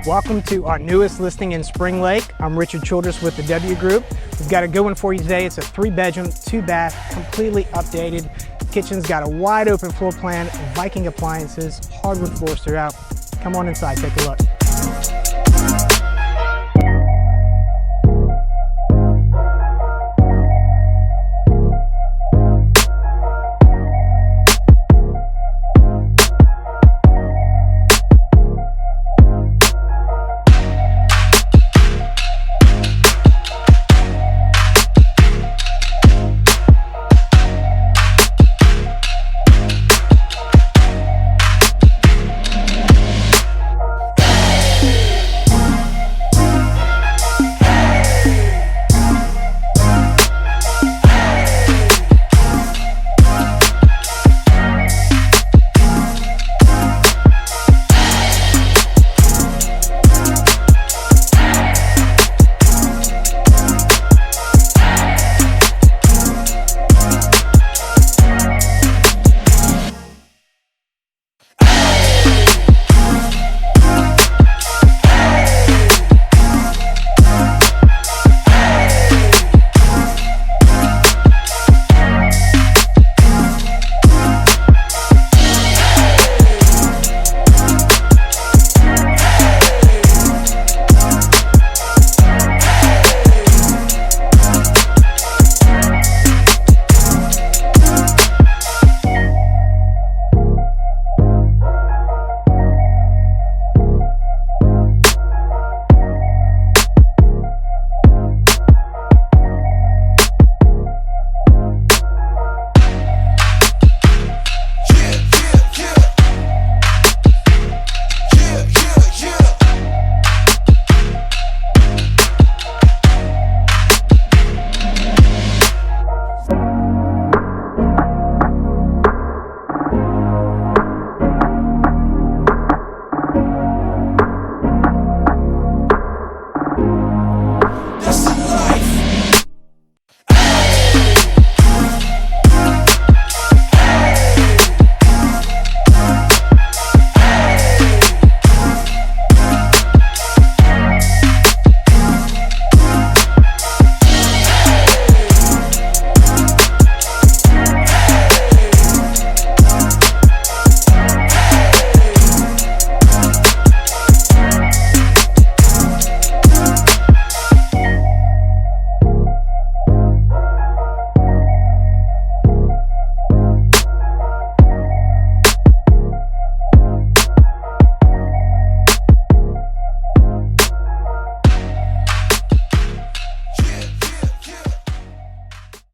Welcome to our newest listing in Springlake. I'm Richard Childress with the W Group. We've got a good one for you today. It's a 3-bedroom, 2-bath, completely updated. Kitchen's got a wide open floor plan, Viking appliances, hardwood floors throughout. Come on inside, take a look.